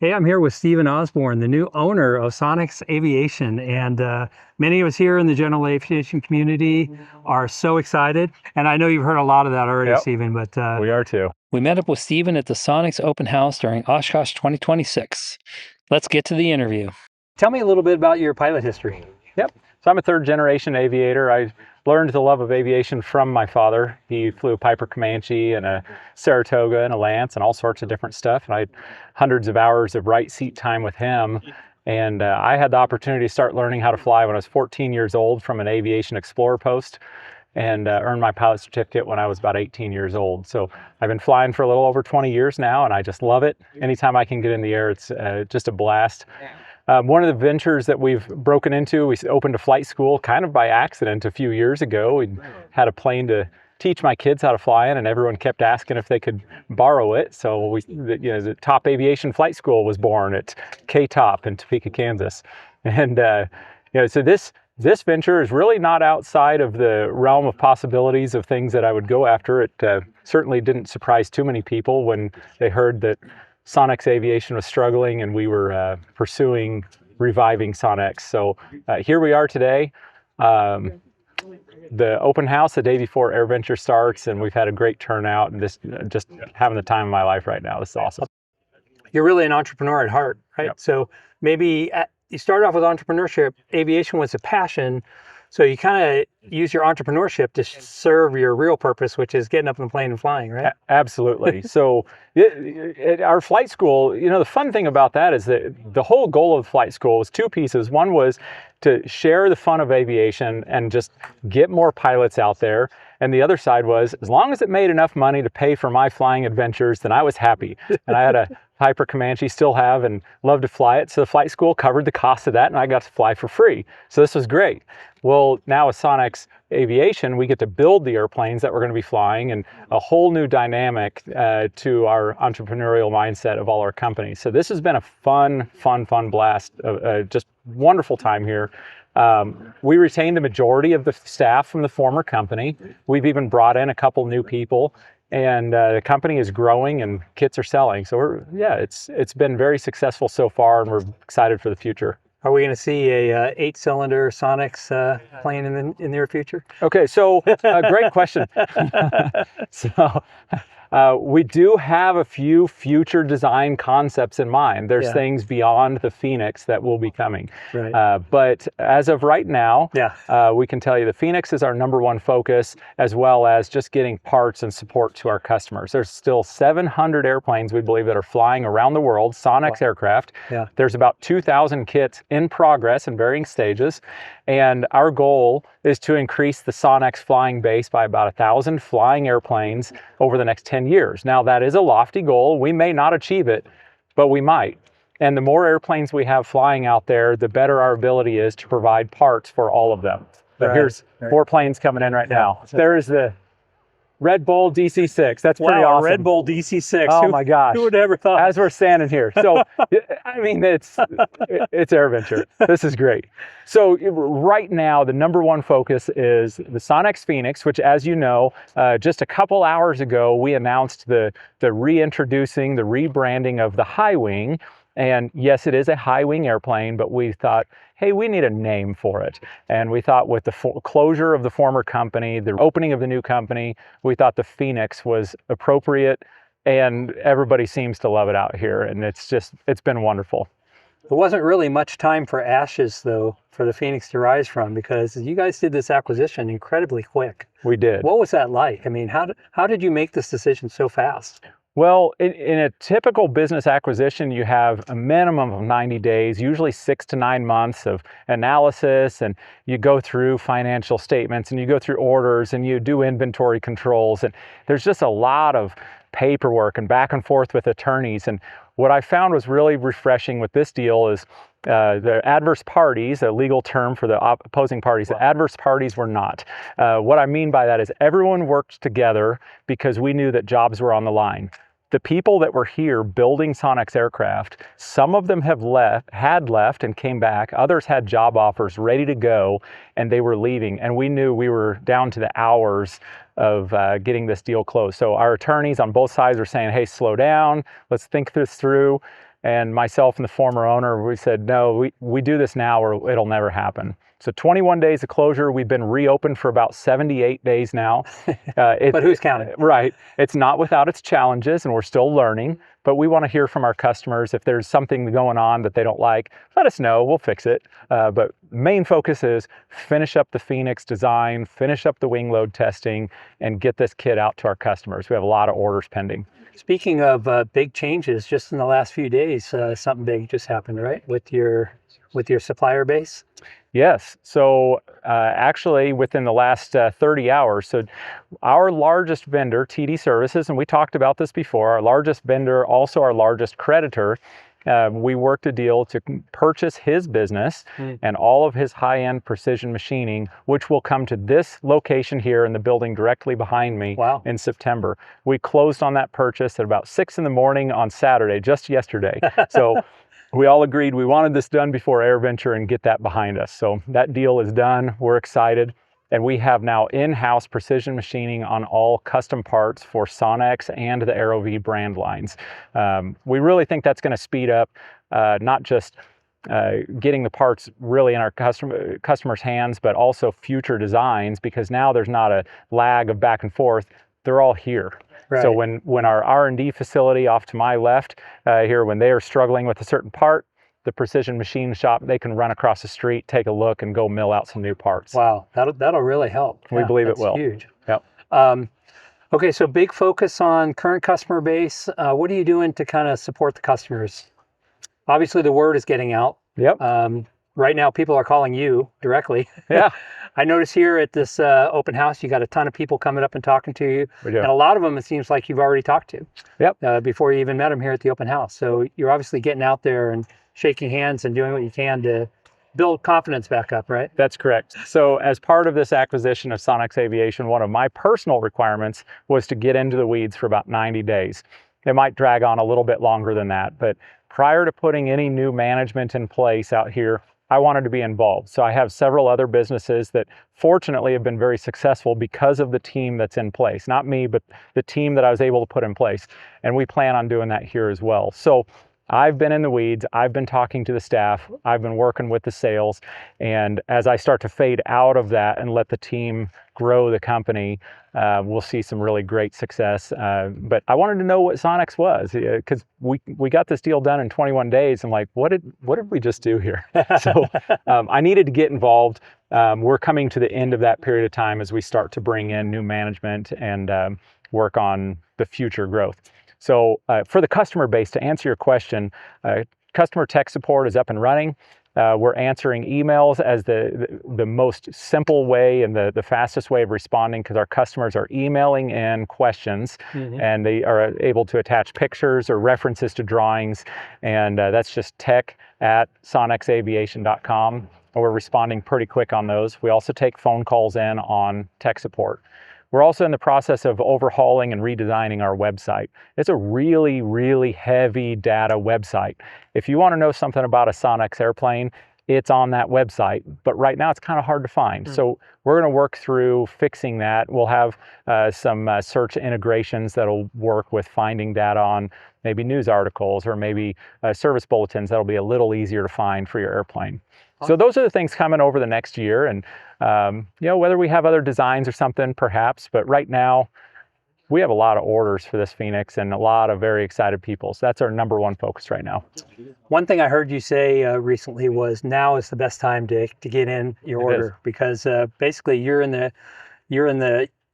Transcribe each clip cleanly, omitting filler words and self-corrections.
Hey, I'm here with Stephen Osborne, the new owner of Sonex Aviation, and many of us here in the general aviation community are so excited. And I know you've heard a lot of that already, Yep. Stephen, but We are too. We met up with Stephen at the Sonex open house during Oshkosh 2026. Let's get to the interview. tell me a little bit about your pilot history. Yep. So I'm a third generation aviator. I learned the love of aviation from my father. He flew a Piper Comanche and a Saratoga and a Lance and all sorts of different stuff. And I had hundreds of hours of right seat time with him. And I had the opportunity to start learning how to fly when I was 14 years old from an aviation explorer post, and earned my pilot certificate when I was about 18 years old. So I've been flying for a little over 20 years now, and I just love it. Anytime I can get in the air, it's just a blast. One of the ventures that we've broken into, we opened a flight school kind of by accident a few years ago. We had a plane to teach my kids how to fly in, and everyone kept asking if they could borrow it. So the Top Aviation Flight School was born at K-Top in Topeka, Kansas. And so this venture is really not outside of the realm of possibilities of things that I would go after. It certainly didn't surprise too many people when they heard that Sonex Aviation was struggling and we were pursuing reviving Sonex. So here we are today. The open house the day before AirVenture starts, and we've had a great turnout, and just having the time of my life right now. This is awesome. You're really an entrepreneur at heart, right? Yep. So maybe you started off with entrepreneurship. Aviation was a passion. So you kind of use your entrepreneurship to serve your real purpose, which is getting up in the plane and flying, right? Absolutely. So at our flight school, the fun thing about that is that the whole goal of the flight school was two pieces. One was to share the fun of aviation and just get more pilots out there. And the other side was, as long as it made enough money to pay for my flying adventures, then I was happy. And I had a Piper Comanche, still have, and love to fly it. So the flight school covered the cost of that, and I got to fly for free. So this was great. Well, now with Sonex Aviation, we get to build the airplanes that we're going to be flying, and a whole new dynamic to our entrepreneurial mindset of all our companies. So this has been a fun blast, just wonderful time here. We retained the majority of the staff from the former company. We've even brought in a couple new people, and the company is growing and kits are selling. So it's been very successful so far, and we're excited for the future. Are we going to see a 8-cylinder Sonex plane in the near future? Okay, so great question. So we do have a few future design concepts in mind. There's things beyond the Phoenix that will be coming. Right. But as of right now, we can tell you the Phoenix is our #1 focus, as well as just getting parts and support to our customers. There's still 700 airplanes, we believe, that are flying around the world, Sonex aircraft. Yeah. There's about 2,000 kits in progress in varying stages. And our goal is to increase the Sonex flying base by about 1,000 flying airplanes over the next 10 years. Now, that is a lofty goal. We may not achieve it, but we might. And the more airplanes we have flying out there, the better our ability is to provide parts for all of them. But here's 4 planes coming in right now. There is the Red Bull DC-6. That's pretty awesome. Red Bull DC-6. Oh my gosh. Who would ever thought? As we're standing here. So, I mean, it's AirVenture. This is great. So right now, the #1 focus is the Sonex Phoenix, which, as you know, just a couple hours ago, we announced the reintroducing, the rebranding of the High Wing. And yes, it is a high wing airplane, but we thought, hey, we need a name for it. And we thought with the closure of the former company, the opening of the new company, we thought the Phoenix was appropriate, and everybody seems to love it out here. And it's been wonderful. There wasn't really much time for ashes, though, for the Phoenix to rise from, because you guys did this acquisition incredibly quick. We did. What was that like? I mean, how did you make this decision so fast? Well, in a typical business acquisition, you have a minimum of 90 days, usually 6 to 9 months of analysis, and you go through financial statements, and you go through orders, and you do inventory controls, and there's just a lot of paperwork and back and forth with attorneys. And what I found was really refreshing with this deal is the adverse parties, a legal term for the opposing parties, the adverse parties were not. What I mean by that is everyone worked together because we knew that jobs were on the line. The people that were here building Sonex aircraft, some of them had left and came back. Others had job offers ready to go, and they were leaving. And we knew we were down to the hours of getting this deal closed. So our attorneys on both sides were saying, hey, slow down, let's think this through. And myself and the former owner, we said, no, we do this now or it'll never happen. So 21 days of closure. We've been reopened for about 78 days now. But who's counting? Right. It's not without its challenges, and we're still learning. But we want to hear from our customers. If there's something going on that they don't like, let us know. We'll fix it. But main focus is finish up the Phoenix design, finish up the wing load testing, and get this kit out to our customers. We have a lot of orders pending. Speaking of big changes, just in the last few days, something big just happened, right? With your supplier base? Yes. So actually within the last 30 hours, so our largest vendor, TD Services, and we talked about this before, our largest vendor, also our largest creditor, we worked a deal to purchase his business and all of his high-end precision machining, which will come to this location here in the building directly behind me in September. We closed on that purchase at about 6 in the morning on Saturday, just yesterday. So we all agreed we wanted this done before AirVenture and get that behind us. So that deal is done. We're excited. And we have now in-house precision machining on all custom parts for Sonex and the AeroV brand lines. We really think that's going to speed up not just getting the parts really in our customers' hands, but also future designs, because now there's not a lag of back and forth. They're all here. Right. So when our R&D facility off to my left here, when they are struggling with a certain part, the precision machine shop, they can run across the street, take a look, and go mill out some new parts. Wow, that'll really help. We believe it will. Huge. Yep. Okay, so big focus on current customer base. What are you doing to kind of support the customers? Obviously, the word is getting out. Yep. Right now, people are calling you directly. Yeah. I notice here at this open house, you got a ton of people coming up and talking to you. We do. And a lot of them, it seems like you've already talked to. Yep. Before you even met them here at the open house. So you're obviously getting out there and shaking hands and doing what you can to build confidence back up, right? That's correct. So as part of this acquisition of Sonex Aviation, one of my personal requirements was to get into the weeds for about 90 days. It might drag on a little bit longer than that, but prior to putting any new management in place out here, I wanted to be involved. So I have several other businesses that fortunately have been very successful because of the team that's in place. Not me, but the team that I was able to put in place. And we plan on doing that here as well. So I've been in the weeds. I've been talking to the staff. I've been working with the sales. And as I start to fade out of that and let the team grow the company, we'll see some really great success. But I wanted to know what Sonex was, because we got this deal done in 21 days. I'm like, what did we just do here? So I needed to get involved. We're coming to the end of that period of time as we start to bring in new management and work on the future growth. So for the customer base, to answer your question, customer tech support is up and running. We're answering emails as the most simple way and the fastest way of responding, because our customers are emailing in questions and they are able to attach pictures or references to drawings. And that's just tech@sonexaviation.com. And we're responding pretty quick on those. We also take phone calls in on tech support. We're also in the process of overhauling and redesigning our website. It's a really, really heavy data website. If you want to know something about a Sonex airplane, it's on that website, but right now it's kind of hard to find. So we're going to work through fixing that. We'll have some search integrations that'll work with finding data on maybe news articles or maybe service bulletins that'll be a little easier to find for your airplane. So those are the things coming over the next year, and whether we have other designs or something, perhaps, but right now we have a lot of orders for this Phoenix and a lot of very excited people. So that's our number one focus right now. One thing I heard you say recently was now is the best time to get in your order, because basically you're in the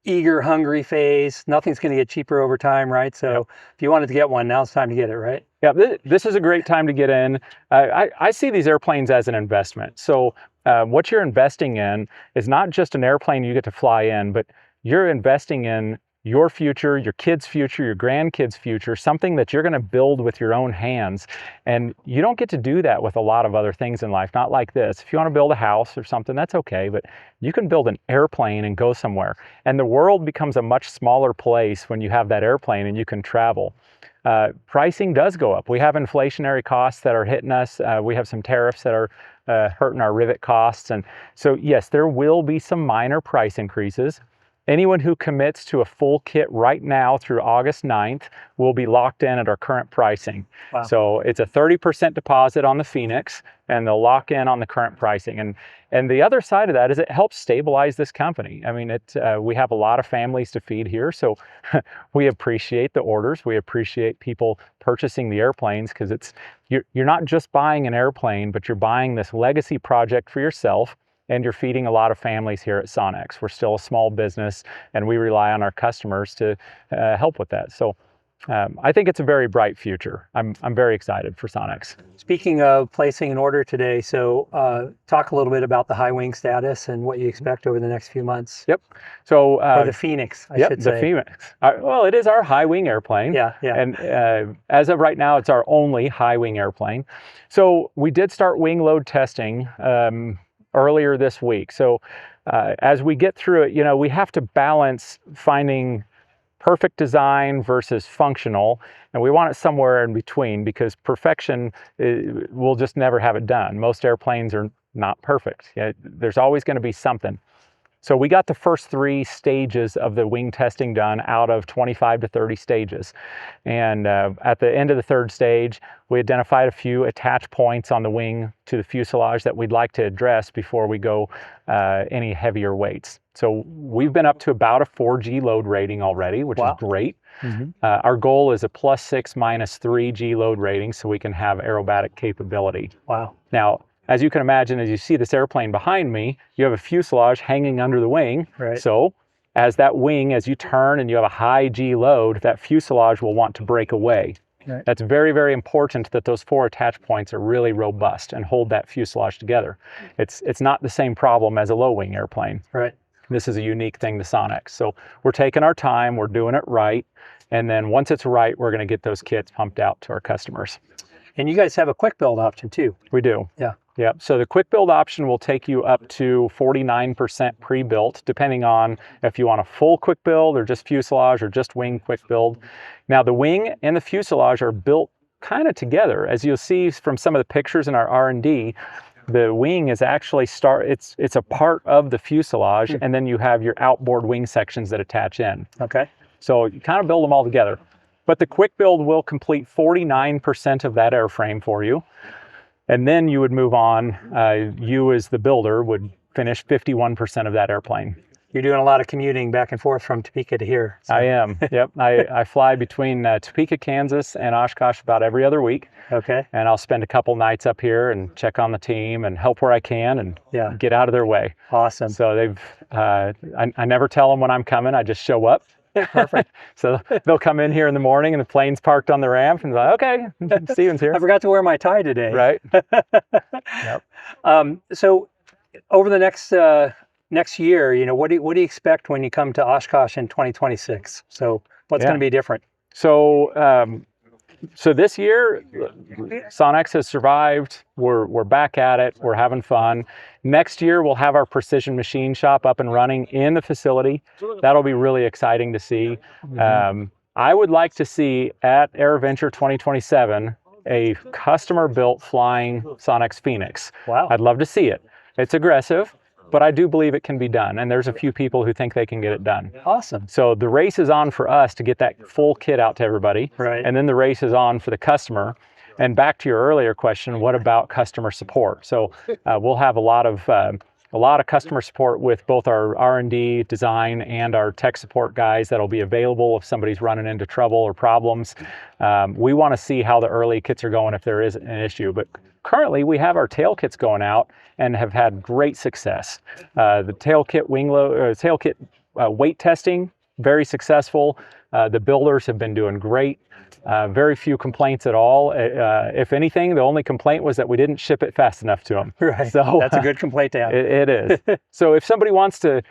eager, hungry phase. Nothing's going to get cheaper over time, right? So if you wanted to get one, now's the time to get it, right? Yeah, this is a great time to get in. I see these airplanes as an investment. So what you're investing in is not just an airplane you get to fly in, but you're investing in your future, your kids' future, your grandkids' future, something that you're going to build with your own hands. And you don't get to do that with a lot of other things in life, not like this. If you want to build a house or something, that's okay, but you can build an airplane and go somewhere. And the world becomes a much smaller place when you have that airplane and you can travel. Pricing does go up. We have inflationary costs that are hitting us. We have some tariffs that are hurting our rivet costs. And so, yes, there will be some minor price increases. Anyone who commits to a full kit right now through August 9th will be locked in at our current pricing. Wow. So it's a 30% deposit on the Phoenix, and they'll lock in on the current pricing. And the other side of that is it helps stabilize this company. I mean, we have a lot of families to feed here, so we appreciate the orders. We appreciate people purchasing the airplanes, because you're not just buying an airplane, but you're buying this legacy project for yourself, and you're feeding a lot of families here at Sonex. We're still a small business, and we rely on our customers to help with that. So I think it's a very bright future. I'm very excited for Sonex. Speaking of placing an order today, so talk a little bit about the high wing status and what you expect over the next few months. Yep. So or the Phoenix, I should say. The Phoenix. Well, it is our high wing airplane. Yeah, yeah. And as of right now, it's our only high wing airplane. So we did start wing load testing earlier this week. So as we get through it, we have to balance finding perfect design versus functional, and we want it somewhere in between, because perfection, we'll just never have it done. Most airplanes are not perfect. There's always going to be something. So we got the first 3 stages of the wing testing done out of 25 to 30 stages. And at the end of the 3rd stage, we identified a few attach points on the wing to the fuselage that we'd like to address before we go any heavier weights. So we've been up to about a 4G load rating already, which Wow. is great. Mm-hmm. Our goal is a +6 -3G load rating, so we can have aerobatic capability. Wow. Now, as you can imagine, as you see this airplane behind me, you have a fuselage hanging under the wing. Right. So as you turn and you have a high G load, that fuselage will want to break away. Right. That's very, very important that those 4 attach points are really robust and hold that fuselage together. It's not the same problem as a low wing airplane. Right. This is a unique thing to Sonex. So we're taking our time, we're doing it right. And then once it's right, we're going to get those kits pumped out to our customers. And you guys have a quick build option too. We do. Yeah. Yep. So the quick build option will take you up to 49% pre-built, depending on if you want a full quick build or just fuselage or just wing quick build. Now the wing and the fuselage are built kind of together. As you'll see from some of the pictures in our R&D, the wing is actually it's a part of the fuselage, and then you have your outboard wing sections that attach in. Okay. So you kind of build them all together. But the quick build will complete 49% of that airframe for you. And then you would move on, you as the builder would finish 51% of that airplane. You're doing a lot of commuting back and forth from Topeka to here. So. I am, yep. I fly between Topeka, Kansas and Oshkosh about every other week. Okay. And I'll spend a couple nights up here and check on the team and help where I can and get out of their way. Awesome. So I never tell them when I'm coming, I just show up. Perfect. So they'll come in here in the morning and the plane's parked on the ramp and like, okay, Stephen's here. I forgot to wear my tie today. Right. Yep. So over the next year, what do you expect when you come to Oshkosh in 2026? So what's going to be different? So so this year, Sonex has survived. We're back at it. We're having fun. Next year, we'll have our precision machine shop up and running in the facility. That'll be really exciting to see. Mm-hmm. I would like to see at AirVenture 2027 a customer-built flying Sonex Phoenix. Wow. I'd love to see it. It's aggressive, but I do believe it can be done. And there's a few people who think they can get it done. Awesome. So the race is on for us to get that full kit out to everybody. Right. And then the race is on for the customer. And back to your earlier question, what about customer support? So we'll have a lot of customer support with both our R&D, design, and our tech support guys that'll be available if somebody's running into trouble or problems. We want to see how the early kits are going if there is an issue. But currently, we have our tail kits going out and have had great success. The tail kit weight testing, very successful. The builders have been doing great. Very few complaints at all. If anything, the only complaint was that we didn't ship it fast enough to them. Right. So that's a good complaint to have. It is. So if somebody wants to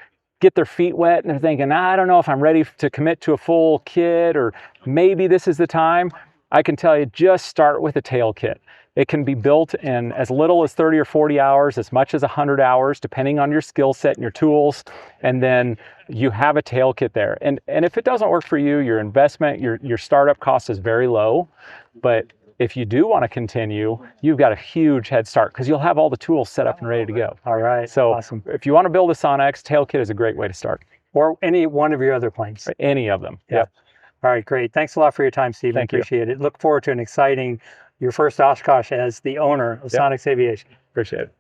get their feet wet and they're thinking, I don't know if I'm ready to commit to a full kit, or maybe this is the time, I can tell you, just start with a tail kit. It can be built in as little as 30 or 40 hours, as much as 100 hours, depending on your skill set and your tools. And then you have a tail kit there. And if it doesn't work for you, your investment, your startup cost is very low. But if you do want to continue, you've got a huge head start because you'll have all the tools set up and ready to go. All right. So awesome. If you want to build a Sonex, tail kit is a great way to start. or any one of your other planes. Any of them. Yeah. Yep. All right, great. Thanks a lot for your time, Stephen. Thank you. Appreciate it. Look forward to an exciting, your first Oshkosh as the owner of Yep. Sonex Aviation. Appreciate it.